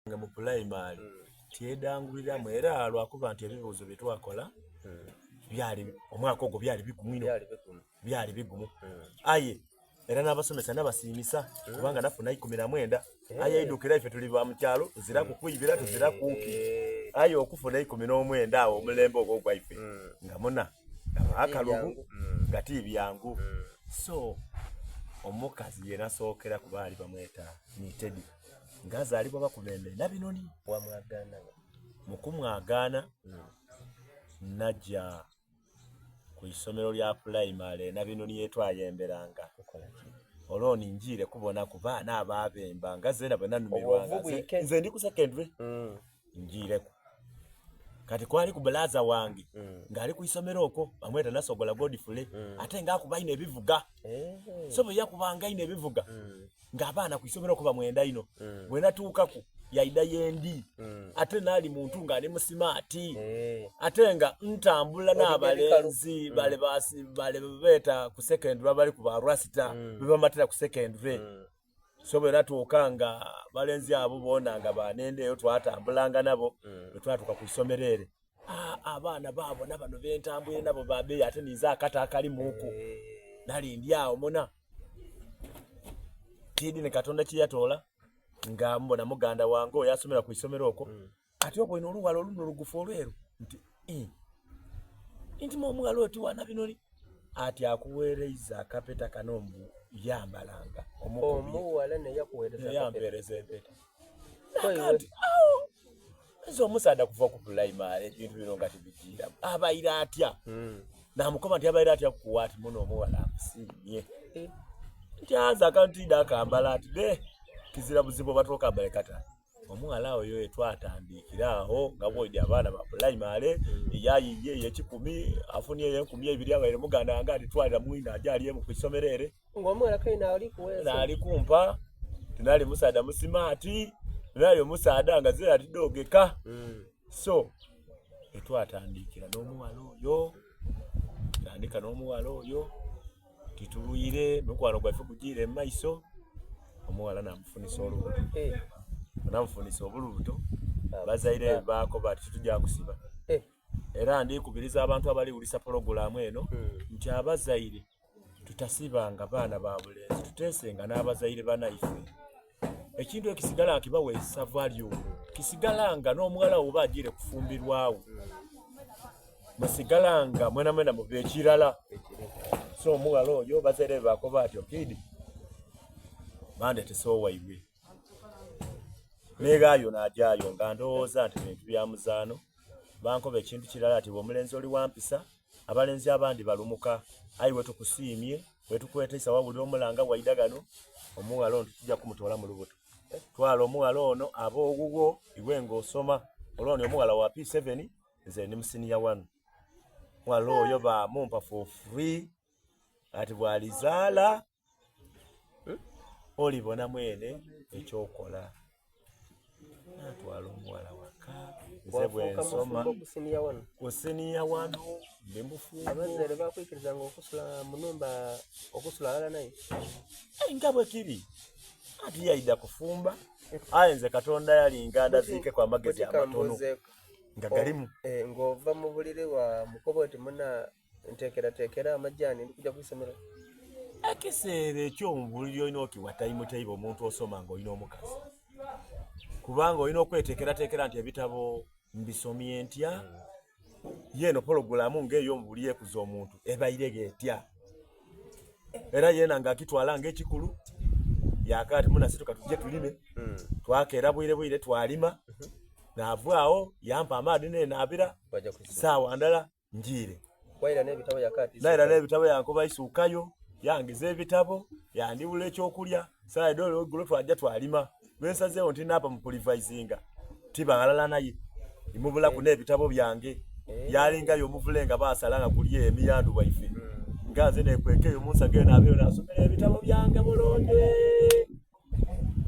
nga mu primary tyedanguliramu era lwakuba nti ebibuuzo bye twakola byali omwaka ogwo byali bigumu aye era n'abasomesa n'abasiimisa kubanga nafuna 19 aye idukira ife tuli ba mu kyalo tuzira kukwibira tuzira kuuki aye okufuna 19 awo omulembe ogwo gwaife nga muna akalubu ngati byangu so omukazi yena sookera kubaali bamweta ni Teddy ngazaalibwa bakubembe nabinoni mukumwagaana najja ku isomero lya primary nabinoni yetwayemberanga oloni njire kubona ku baana ababemba ngazena bananumirwanga nze ndi ku secondary njire kati kwali ku balaza wange ngali ku isomero okwo bamweta Nasogola Godfrey ate ngakubaine ebivuga so bwe yakubanga ine ebivuga ng'abaana ku isomero ko bamwenda ino bwe natuukaku yaida yendi ate nali muntu nga ali musimati ate nga ntambula n'abalenzi bale beta ku secondary bali ku barasita bebamatira ku secondary so bwe natuuka nga balenzi abo bona nga banendeyo twatambulanga nabo twatuka ku isomero ere abaana baabo nabano bentambule nabo babe ate niza akata akali muku nali ndyawo mona kidi ne Katonda kiyatola nga mbona muganda wange yasomera ku isomero okwo ati okwo ino oluwalo luno lugufu olweru nti omugalo oti wana binoni ati akuweereza akapeta kanombu yambalanga omuwala ne yakuweereza yampereza empeta ezo omusaada kuva ku primary ebintu bino nga tibijira abaira atya namukoba nti abaira atya kuwa ati muno omuwala akusiimye nti aza kantida akambala ati de kizira buzibu batoka balekata omuwala oyo etwatandikiraho nga bwodi abaana ba primary yayiye yekikumi afunye yenkumi ebiri abaire muganda wange ati twalira mwina ajali mu kwisomero ere ng'omwana kaina ali kuweza nali kumpa tinali musaada musimati nali omusaada nga zira tidogeka so etwatandikira n'omuwala oyo tandika n'omuwala oyo tituluyire mukwano gwaffe gujire mu maiso omuwala namufunisa olubuto namufunisa obulubuto bazaire baako bati tujja kusiba era ndikubiriza abantu abali ulisa programu eno nti abazaire tutasibanga baana ba bulenzi tutesenga n'abazaire banaife ekintu ekisigala akibawe savalyo kisigalanga n'omuwala oba agire kufumbirwawo musigalanga mwena mu bekirala so omuwala oyo bazaire baako bati okidi bande tesowa iwe negayo najayo nga ndowooza nti bintu bya muzaano bankoba ekintu kirala ati omulenzi oli wampisa abalenzi abandi balumuka ayi wetukusiimye wetukwetesa wabuli omulanga waidagano omuwala ono tujja kumutoola mu lubuto twala omuwala ono aba owuwo iwe ng'osoma olwoni omuwala wa P7 nze ndi musiniya 1 omuwala oyo bamumpa for free ati bwalizaala olibona mwene ekyokola natwala omuwala waka nze bwensoma kusiniya wano ndi mufungo abazaire bakwikirizanga okusula mu numba okusula ala naye nga bwe kiri ati yaida kufumba aye nze Katonda yalinga ndaziike kwa magezi amatono nga galimu ng'ova mu bulire wa mukobo oti muna nteekerateekera amajjaani ndikuja kwisomero ekiseera ekyomubuliri olina okiwa taibo omuntu osoma ng'olina omukazi kubanga olina okweteekerateekera nti ebitabo mbisomye ntya yeeno pologulamu ng'eyo omubuliri ekuza omuntu ebaire getya era yeena ng'akitwala ng'ekikulu yakati munasituka tujje tulime twakeera bwire twalima naavaawo yampa amaadi neenaabira saawa ndala njiire naira n'ebitabo yankoba isuukayo yangiza ebitabo yandiwula ekyokulya saa edole ogulo twajja twalima lwensazeewo nti naapa mu pulivaizinga tibalala naye imubulaku n'ebitabo byange yalingayo omuvule nga baasala nga kulya emiyandu bwaife nga nze nekwekeyo munsageyo naabeyo nasomera ebitabo byange bulungi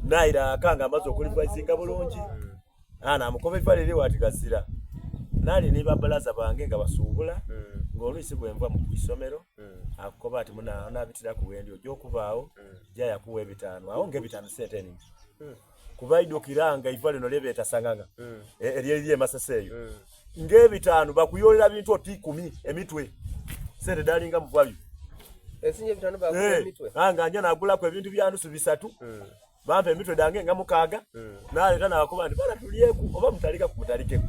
naira akanga amaze okulivaizinga bulungi namukoba evalire wati gazira nali ne babalaza bange nga basuubula ng'oluisi bwenva mu kwisomero akukoba ati munabitira ku wendi ojja okubaawo jja yakuwa 5 awo ng'ebitano sente eningi kubaidukiranga iva lino lebeeta Sanganga eriye Masaseeyo ng'ebitaano bakuyolera bintu oti 10 emitwe sente dalinga muvabyo esinye bitano bakuyolera emitwe anga anja nagulako ebintu bya nusu 3 bampa emitwe dange nga 6 naleeta n'abakuba nti bala tulyeku oba mutalika ku mutalikeko